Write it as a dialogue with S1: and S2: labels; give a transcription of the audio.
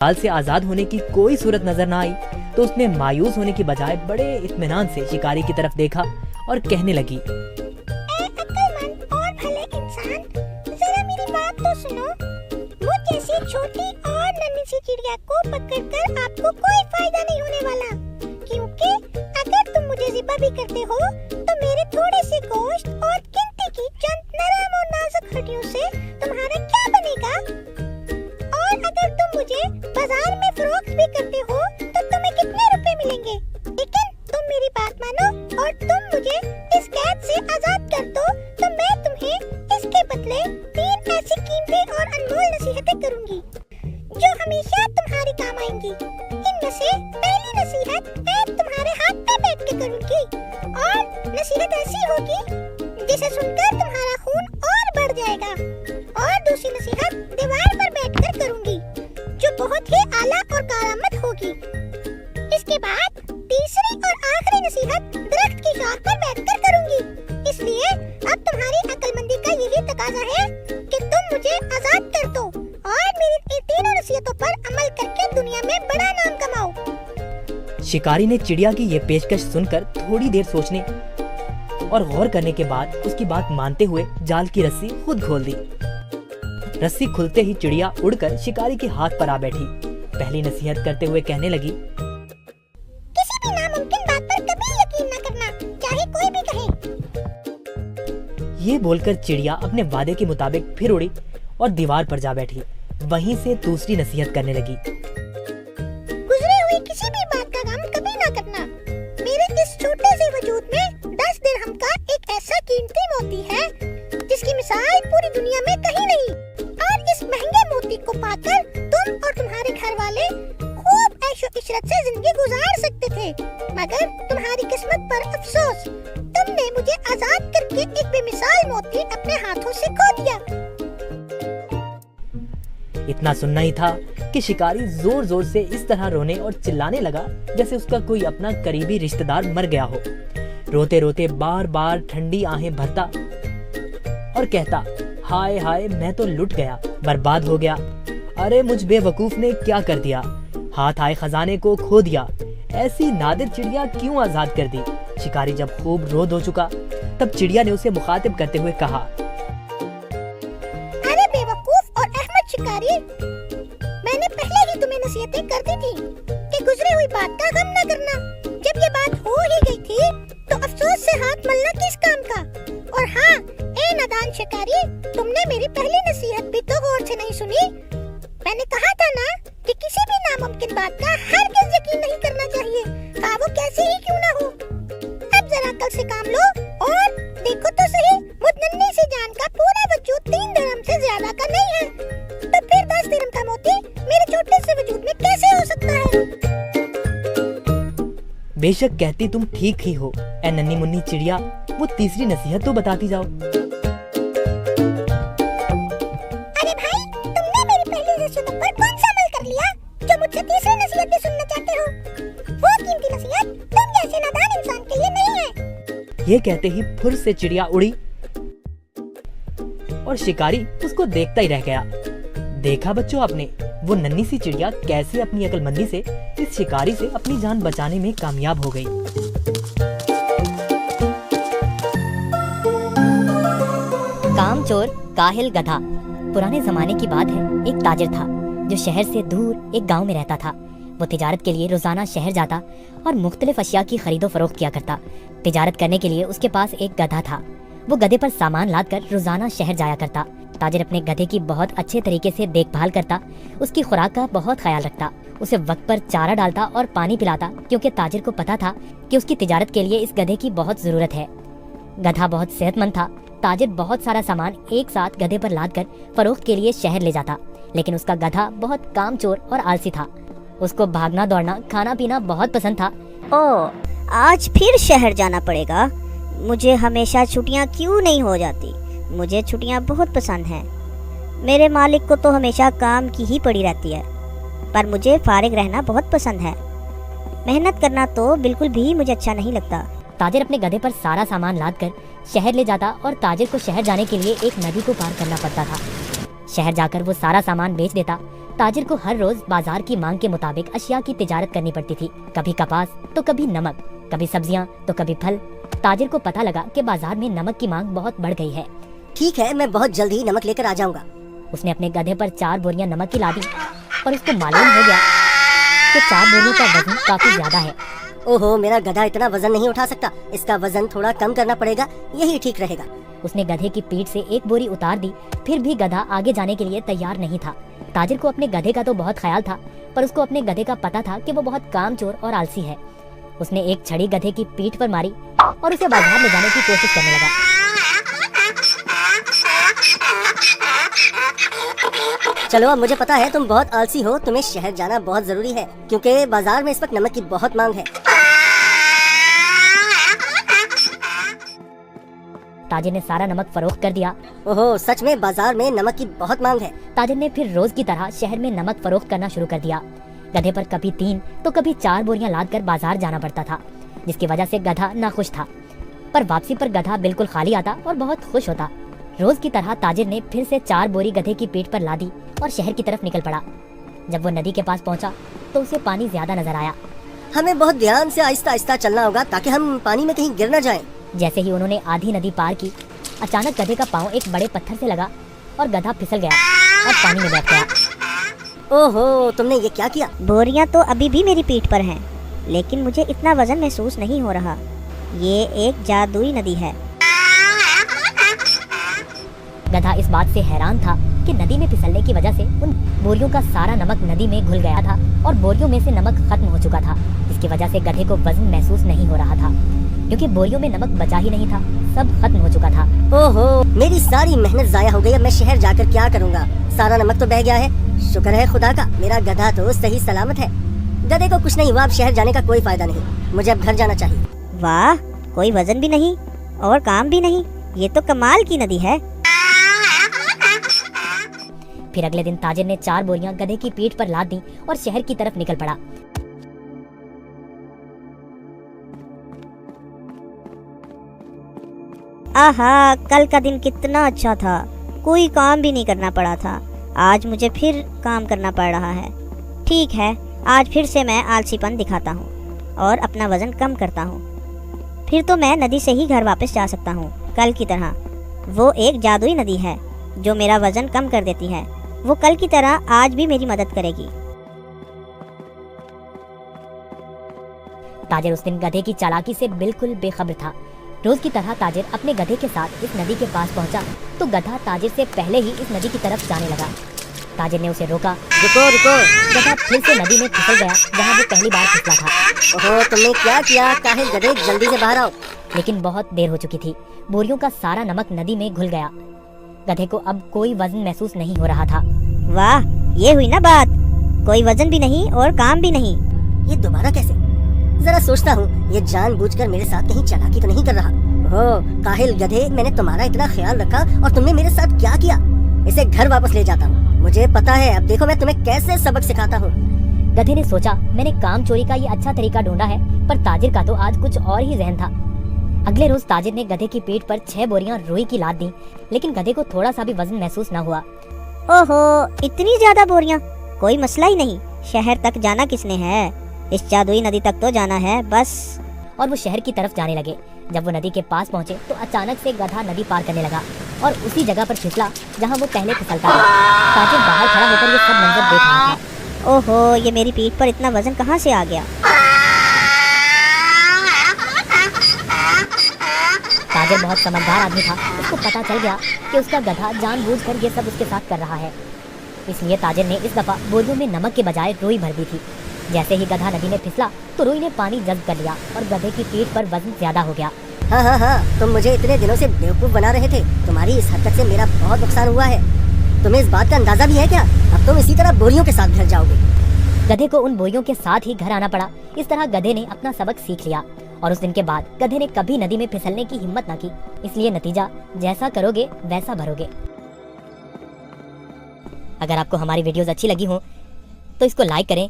S1: जाल से आजाद होने की कोई सूरत नजर न आई तो उसने मायूस होने की बजाय बड़े इत्मीनान से शिकारी की तरफ देखा और कहने लगी,
S2: अक्लमंद और भले इंसान, जरा मेरी बात तो सुनो। मुझ जैसी छोटी और नन्ही सी चिड़िया को पकड़कर आपको कोई फायदा नहीं होने वाला, क्योंकि अगर तुम मुझे ज़िबा भी करते हो तो मेरे थोड़े से गोश्त और गिनती की चंद नरम और नाजुक हड्डियों से तुम्हारा क्या बनेगा? और अगर तुम मुझे बाजार में फरोख्त भी करते हो तो तुम्हें कितने रुपए मिलेंगे? लेकिन तुम मेरी बात मानो और तुम मुझे इस कैद से आजाद कर दो तो मैं तुम्हें इसके बदले 3 ऐसी कीमती और अनमोल नसीहतें करूंगी जो हमेशा तुम्हारे काम आएंगी। इनमें से पहली नसीहत मैं तुम्हारे हाथ पे बैठ के करूंगी, और नसीहत ऐसी होगी जिसे सुनकर तुम्हारा खून और बढ़ जाएगा। और दूसरी नसीहत दीवार पर बैठकर करूंगी जो बहुत ही आला और कारामद होगी। इसके बाद तीसरी और आखिरी नसीहत दरख्त की शाख पर बैठकर करूंगी। इसलिए अब तुम्हारी अक्लमंदी का यही तकाजा है कि तुम मुझे आजाद कर दो और मेरी इन तीनों नसीहतों पर अमल करके दुनिया में बड़ा नाम कमाओ।
S1: शिकारी ने चिड़िया की ये पेशकश सुनकर थोड़ी देर सोचने और गौर करने के बाद उसकी बात मानते हुए जाल की रस्सी खुद खोल दी। रस्सी खुलते ही चिड़िया उड़कर शिकारी के हाथ पर आ बैठी। पहली नसीहत करते हुए कहने लगी,
S2: किसी भी नामुमकिन बात पर कभी यकीन न करना, चाहे कोई भी कहे।
S1: ये बोलकर चिड़िया अपने वादे के मुताबिक फिर उड़ी और दीवार पर जा बैठी। वहीं से दूसरी नसीहत करने लगी,
S2: गुजरे हुए किसी भी बात का गम कभी ना करना। मेरे इस छोटे से वजूद में 10 दिरहम का एक ऐसा कीमती मोती है जिसकी मिसाल पूरी दुनिया में कहीं नहीं। और इस महंगे मोती को पाकर तुम और तुम्हारे घर वाले खूब ऐशो इशरत से जिंदगी गुजार सकते थे, मगर तुम्हारी किस्मत पर अफसोस, तुमने मुझे आजाद करके एक बेमिसाल मोती अपने हाथों से खो दिया।
S1: इतना सुनना ही था कि शिकारी जोर जोर से इस तरह रोने और चिल्लाने लगा जैसे उसका कोई अपना करीबी रिश्तेदार मर गया हो। रोते रोते बार बार ठंडी आहें भरता और कहता, हाय हाय, मैं तो लुट गया, बर्बाद हो गया। अरे मुझ बेवकूफ ने क्या कर दिया, हाथ आए खजाने को खो दिया। ऐसी नादिर चिड़िया क्यों आजाद कर दी? शिकारी जब खूब रोद हो चुका तब चिड़िया ने उसे मुखातिब करते हुए कहा,
S2: अरे बेवकूफ और अहमद शिकारी, मैंने पहले ही तुम्हें नसीहतें कर दी थी कि गुजरी हुई बात का गम न करना। जब ये बात हो ही गई थी तो अफसोस से हाथ मलना किस काम का? और हाँ, ए नादान शिकारी, तुमने मेरी पहली नसीहत भी तो गौर से नहीं सुनी। मैंने कहा था ना कि किसी भी नामुमकिन बात का हरगिज़ यकीन नहीं करना चाहिए, हाँ वो कैसी ही क्यों ना हो। अब जरा अक्ल से काम लो और देखो तो सही, मुझ नन्ही सी जान का पूरा वजूद 3 दिरहम से ज्यादा का नहीं है, तो फिर 10 दिरहम का मोती मेरे छोटे से वजूद में कैसे हो सकता है?
S1: बेशक कहती तुम ठीक ही हो। ए नन्ही मुन्नी चिड़िया, वो तीसरी नसीहत तो बताती जाओ।
S2: अरे भाई, तुमने मेरी पहली नसीहत पर कौन सा अमल कर लिया जो मुझसे तीसरी नसीहत भी सुनना चाहते हो? वो कीमती नसीहत तुम जैसे नादान इंसान के लिए नहीं है।
S1: ये कहते ही फुर से चिड़िया उड़ी और शिकारी उसको देखता ही रह गया। देखा बच्चों आपने, वो नन्ही सी चिड़िया कैसे अपनी अक्लमंदी से इस शिकारी से अपनी जान बचाने में कामयाब हो गई।
S3: कामचोर काहिल गधा। पुराने जमाने की बात है, एक ताजिर था जो शहर से दूर एक गांव में रहता था। वो तिजारत के लिए रोजाना शहर जाता और मुख्तलिफ अशिया की खरीदो फरोख्त किया करता। तिजारत करने के लिए उसके पास एक गधा था। वो गधे पर सामान लादकर रोजाना शहर जाया करता। ताजिर अपने गधे की बहुत अच्छे तरीके से देखभाल करता, उसकी खुराक का बहुत ख्याल रखता, उसे वक्त पर चारा डालता और पानी पिलाता, क्योंकि ताजिर को पता था कि उसकी तिजारत के लिए इस गधे की बहुत जरूरत है। गधा बहुत सेहतमंद था। ताजिर बहुत सारा सामान एक साथ गधे पर लादकर फरोख्त के लिए शहर ले जाता, लेकिन उसका गधा बहुत कामचोर और आलसी था। उसको भागना दौड़ना, खाना पीना बहुत पसंद था।
S4: ओह, आज फिर शहर जाना पड़ेगा। मुझे हमेशा छुट्टियां क्यों नहीं हो जाती? मुझे छुट्टियां बहुत पसंद हैं। मेरे मालिक को तो हमेशा काम की ही पड़ी रहती है, पर मुझे फारिग रहना बहुत पसंद है। मेहनत करना तो बिल्कुल भी मुझे अच्छा नहीं लगता।
S3: ताजिर अपने गधे पर सारा सामान लादकर शहर ले जाता और ताजिर को शहर जाने के लिए एक नदी को पार करना पड़ता था। शहर जाकर वो सारा सामान बेच देता। ताजिर को हर रोज बाजार की मांग के मुताबिक अशिया की तिजारत करनी पड़ती थी। कभी कपास तो कभी नमक, कभी सब्जियां तो कभी फल। ताजिर को पता लगा कि बाजार में नमक की मांग बहुत बढ़ गई है।
S5: ठीक है, मैं बहुत जल्द ही नमक लेकर आ जाऊंगा।
S3: उसने अपने गधे पर 4 बोरियां नमक की ला दी, पर उसको मालूम हो गया कि 4 बोरियों का वजन काफी ज्यादा है।
S5: ओहो, मेरा गधा इतना वजन नहीं उठा सकता, इसका वजन थोड़ा कम करना पड़ेगा, यही ठीक रहेगा।
S3: उसने गधे की पीठ से 1 बोरी उतार दी, फिर भी गधा आगे जाने के लिए तैयार नहीं था। ताजिर को अपने गधे का तो बहुत ख्याल था, पर उसको अपने गधे का पता था कि वो बहुत कामचोर और आलसी है। उसने एक छड़ी गधे की पीठ पर मारी और उसे बाजार ले जाने की कोशिश करने लगा।
S5: चलो, अब मुझे पता है तुम बहुत आलसी हो, तुम्हें शहर जाना बहुत जरूरी है, क्योंकि बाजार में इस वक्त नमक की बहुत मांग है।
S3: ताजिर ने सारा नमक फरोख्त कर दिया।
S5: ओहो, सच में बाजार में नमक की बहुत मांग है।
S3: ताजिर ने फिर रोज की तरह शहर में नमक फरोख्त करना शुरू कर दिया। गधे पर कभी 3 तो कभी 4 बोरियां लाद कर बाजार जाना पड़ता था, जिसकी वजह से गधा नाखुश था। पर वापसी पर गधा बिल्कुल खाली आता और बहुत खुश होता। रोज की तरह ताजिर ने फिर से 4 बोरी गधे की पीठ पर लादी और शहर की तरफ निकल पड़ा। जब वो नदी के पास पहुंचा तो उसे पानी ज्यादा नजर आया।
S5: हमें बहुत ध्यान से आहिस्ता आहिस्ता चलना होगा ताकि हम पानी में कहीं गिर न जाएं।
S3: जैसे ही उन्होंने आधी नदी पार की, अचानक गधे का पाँव एक बड़े पत्थर से लगा और गधा फिसल गया और पानी में बैठ गया।
S5: ओहो, तुमने ये क्या किया?
S4: बोरियां तो अभी भी मेरी पीठ पर हैं, लेकिन मुझे इतना वजन महसूस नहीं हो रहा। ये एक जादुई नदी है।
S3: गधा इस बात से हैरान था कि नदी में फिसलने की वजह से उन बोरियों का सारा नमक नदी में घुल गया था और बोरियों में से नमक खत्म हो चुका था। इसकी वजह से गधे को वजन महसूस नहीं हो रहा था, क्योंकि बोरियों में नमक बचा ही नहीं था, सब खत्म हो चुका था।
S5: ओहो, मेरी सारी मेहनत जाया हो गई। अब मैं शहर जाकर क्या करूँगा? सारा नमक तो बह गया है। शुक्र है खुदा का, मेरा गधा तो सही सलामत है। गधे को कुछ नहीं हुआ। अब शहर जाने का कोई फायदा नहीं, मुझे अब घर जाना चाहिए।
S4: वाह, कोई वजन भी नहीं और काम भी नहीं, ये तो कमाल की नदी है।
S3: फिर अगले दिन ताजिर ने 4 बोरियां गधे की पीठ पर लाद दी और शहर की तरफ निकल पड़ा।
S4: आहा, कल का दिन कितना अच्छा था, कोई काम भी नहीं करना पड़ा था। आज मुझे फिर काम करना पड़ रहा है। ठीक है, आज फिर से मैं आलसीपन दिखाता हूँ और अपना वजन कम करता हूँ। फिर तो मैं नदी से ही घर वापस जा सकता हूँ, कल की तरह। वो एक जादुई नदी है जो मेरा वजन कम कर देती है। वो कल की तरह आज भी मेरी मदद करेगी।
S3: ताजिर उस दिन गधे की चालाकी से बिल्कुल बेखबर था। रोज की तरह ताजिर अपने गधे के साथ इस नदी के पास पहुंचा तो गधा ताजिर से पहले ही इस नदी की तरफ जाने लगा। ताजिर ने उसे रोका।
S5: रुको रुको।
S3: गधा फिर से नदी में फिसल गया जहां वो पहली बार फिसला था।
S5: ओहो, तुमने क्या किया? काहिल गधे, जल्दी से बाहर आओ।
S3: लेकिन बहुत देर हो चुकी थी। बोरियों का सारा नमक नदी में घुल गया। गधे को अब कोई वजन महसूस नहीं हो रहा था।
S4: वाह, ये हुई ना बात, कोई वजन भी नहीं और काम भी नहीं।
S5: ये दोबारा कैसे? जरा सोचता हूँ, ये जानबूझकर मेरे साथ कहीं चालाकी तो नहीं कर रहा। ओह काहिल गधे, मैंने तुम्हारा इतना ख्याल रखा और तुमने मेरे साथ क्या किया? इसे घर वापस ले जाता हूँ। मुझे पता है, अब देखो मैं तुम्हें कैसे सबक सिखाता हूँ।
S3: गधे ने सोचा, मैंने काम चोरी का ये अच्छा तरीका ढूंढा है, पर ताजिर का तो आज कुछ और ही जहन था। अगले रोज ताजिर ने गधे की पीठ पर 6 बोरियां रुई की लाद दी, लेकिन गधे को थोड़ा सा भी वजन महसूस न हुआ।
S4: ओहो, इतनी ज्यादा बोरियां? कोई मसला ही नहीं। शहर तक जाना किसने है, इस जादुई नदी तक तो जाना है बस।
S3: और वो शहर की तरफ जाने लगे। जब वो नदी के पास पहुंचे तो अचानक से गधा नदी पार करने लगा और उसी जगह पर फिसला जहां वो पहले फिसलता था। ताजिर बाहर खड़ा होकर ये सब मंजर देख रहा था।
S4: ओहो, ये मेरी पीठ पर इतना वजन कहाँ से आ गया?
S3: ताजिर बहुत समझदार आदमी था। उसको पता चल गया कि उसका गधा जानबूझकर ये सब उसके साथ कर रहा है। इसलिए ताजिर ने इस दफा बोरियों में नमक के बजाय रुई भर दी थी। जैसे ही गधा नदी में फिसला तो रुई ने पानी जज्ब कर लिया और गधे की पीठ पर वजन ज्यादा हो गया।
S5: हाँ हाँ हाँ, तुम मुझे इतने दिनों से बेवकूफ बना रहे थे। तुम्हारी इस हरकत से मेरा बहुत नुकसान हुआ है। तुम्हें इस बात का अंदाजा भी है क्या? अब तुम इसी तरह बोरियों के साथ घर जाओगे।
S3: गधे को उन बोरियों के साथ ही घर आना पड़ा। इस तरह गधे ने अपना सबक सीख लिया और उस दिन के बाद गधे ने कभी नदी में फिसलने की हिम्मत न की। इसलिए नतीजा, जैसा करोगे वैसा भरोगे। अगर आपको हमारी वीडियोस अच्छी लगी हो तो इसको लाइक करें,